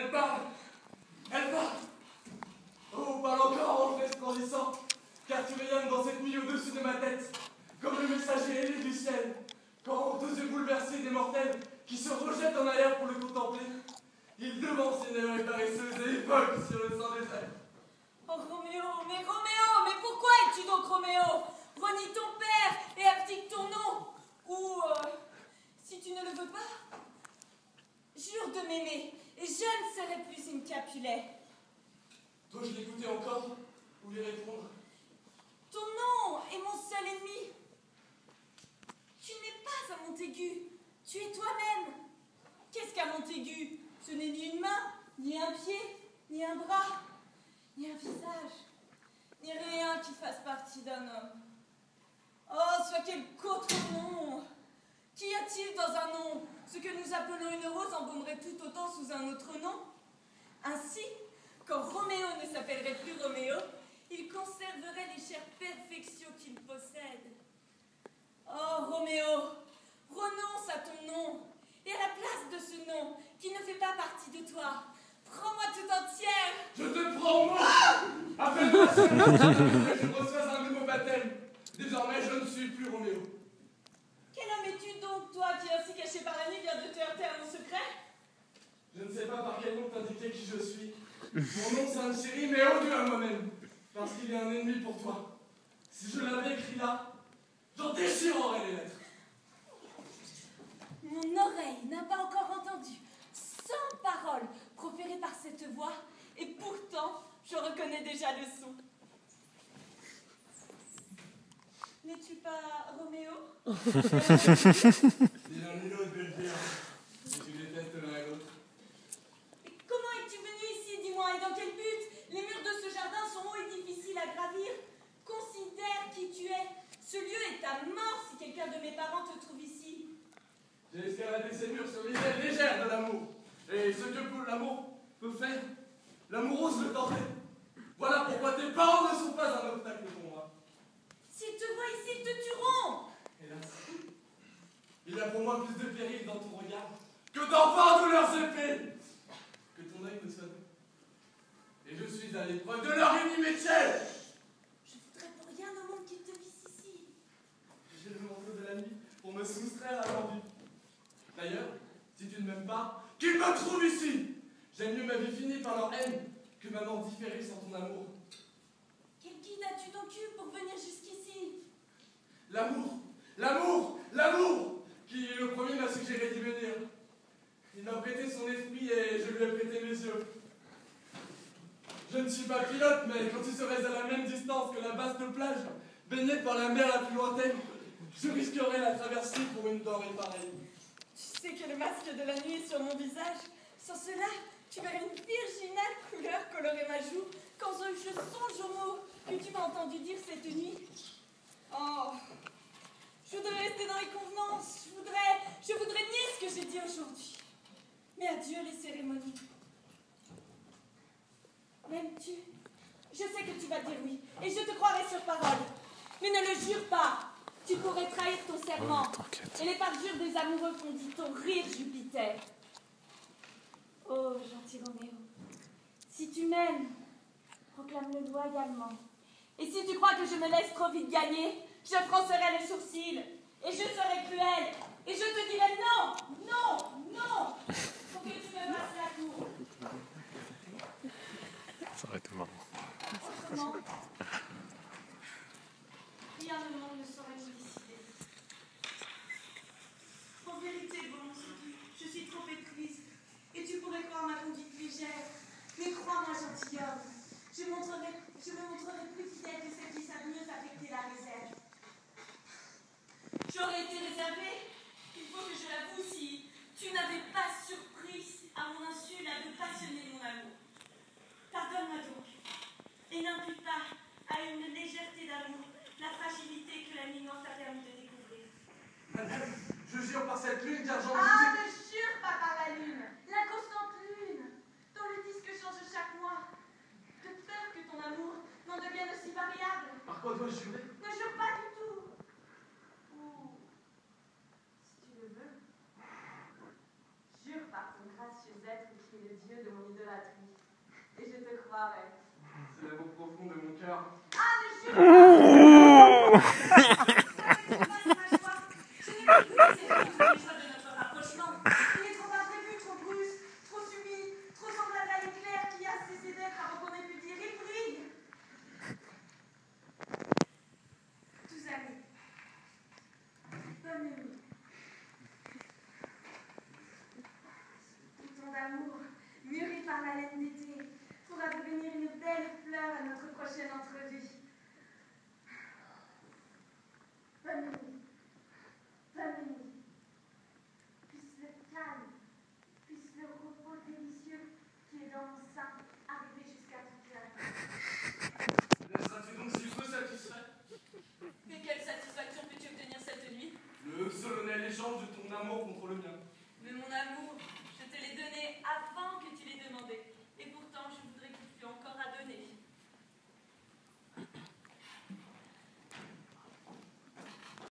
Elle parle. Elle parle. Oh, parle encore en resplendissant, car tu rayonnes dans cette nuit au-dessus de ma tête, comme le messager ailé du ciel, quand, aux yeux bouleversés des mortels qui se rejettent en arrière pour le contempler, il devance une erreur paresseuse et évoque sur le sang des airs. Oh Roméo, mais pourquoi es-tu donc Roméo? Renie ton père et abdique ton nom. Ou, si tu ne le veux pas, jure de m'aimer, et je ne serai plus une Capulet. Dois-je l'écouter encore ou lui répondre? Ton nom est mon seul ennemi. Tu n'es pas un Montaigu, tu es toi-même. Qu'est-ce qu'un Montaigu? Ce n'est ni une main, ni un pied, ni un bras, ni un visage, ni rien qui fasse partie d'un homme. Oh, soit quelque autre nom. Qu'y a-t-il dans un nom? Ce que nous appelons une rose embaumerait tout autant sous un autre nom. Ainsi, quand Roméo ne s'appellerait plus Roméo, il conserverait les chères perfections qu'il possède. Oh, Roméo, renonce à ton nom, et à la place de ce nom, qui ne fait pas partie de toi, prends-moi tout entière. Je te prends, moi. Appelle-moi seulement que je reçois un nouveau baptême. Désormais, je ne suis plus Roméo. Quel homme es-tu donc, toi, qui ainsi caché par la nuit vient de te heurter à mon secret? Je ne sais pas par quel nom t'indiquer qui je suis. Mon nom, c'est un chéri, mais odieux à moi-même, parce qu'il est un ennemi pour toi. Si je l'avais écrit là, j'en déchirerais les lettres. Mon oreille n'a pas encore entendu 100 paroles proférées par cette voix, et pourtant, je reconnais déjà le son. N'es-tu pas Roméo? Ni l'un ni l'autre, belle pierre. Mais tu détestes l'un et l'autre. Comment es-tu venu ici, dis-moi, et dans quel but? Les murs de ce jardin sont hauts et difficiles à gravir. Considère qui tu es. Ce lieu est à mort si quelqu'un de mes parents te trouve ici. J'ai escaladé ces murs sur les ailes légères de l'amour. Et ce que l'amour peut faire, l'amour ose le tenter. Voilà pourquoi tes parents ne sont pas un obstacle pour moi. S'ils te voient ici, ils te tueront. Hélas, il y a pour moi plus de péril dans ton regard que d'enfants de leurs épées. Que ton œil me soit doux. Et je suis à l'épreuve de leur inimitié. Je voudrais pour rien au monde qu'ils te vissent ici. J'ai le manteau de la nuit pour me soustraire à l'envie. D'ailleurs, si tu ne m'aimes pas, qu'ils me trouvent ici. J'aime mieux ma vie finie par leur haine que ma mort différée sans ton amour. Quel guide as-tu donc eu pour venir jusqu'ici? L'amour, l'amour, l'amour, qui le premier m'a suggéré d'y venir. Il m'a prêté son esprit et je lui ai prêté mes yeux. Je ne suis pas pilote, mais quand tu serais à la même distance que la vaste plage, baignée par la mer la plus lointaine, je risquerais la traversée pour une denrée pareille. Tu sais que le masque de la nuit est sur mon visage. Sans cela, tu verrais une virginale couleur colorer ma joue quand je songe aux mots que tu m'as entendu dire cette nuit. Oh, je voudrais rester dans les convenances. Je voudrais nier ce que j'ai dit aujourd'hui. Mais adieu les cérémonies. M'aimes-tu? Je sais que tu vas dire oui, et je te croirai sur parole. Mais ne le jure pas. Tu pourrais trahir ton serment. Et les parjures des amoureux font dit ton rire, Jupiter. Oh, gentil Roméo, si tu m'aimes, proclame-le loyalement. Et si tu crois que je me laisse trop vite gagner, je froncerai les sourcils, et je serai cruelle, et je te dirai non, non, non, pour que tu me fasses la cour. Ça aurait été marrant. Autrement, rien au monde ne saurait me décider. En vérité, bon, je suis trop éprise, et tu pourrais croire ma conduite légère, mais crois-moi, gentilhomme, je me montrerai plus fidèle que celle qui savent mieux affecter la réserve. J'aurais été réservée, il faut que je l'avoue, si tu n'avais pas surpris à mon insu l'aveu passionné de mon amour. Pardonne-moi donc, et n'impute pas à une légèreté d'amour la fragilité que la nuit morte a permis de découvrir. Madame, je jure par cette lune d'argent. Ah, ne jure pas par la lune, la constante lune, dont le disque change chaque mois. De peur que ton amour n'en devienne aussi variable. Par quoi dois-je jurer? Ne jure pas du tout. Ou, si tu le veux, jure par ton gracieux être qui est le Dieu de mon idole. te croirais. C'est l'amour profond de mon cœur. Ah, mais je ne pas vu ces choix de notre rapprochement. Il est trop imprévu, trop brusque, trop subit, trop semblable à l'éclair qui a cessé d'être avant qu'on ait pu dire il brille. Tous amis, bonne nuit. Bouton d'amour, mûri par la laine d'été, pourra devenir une belle fleur à notre prochaine entrevue. Bonne nuit. Bonne nuit.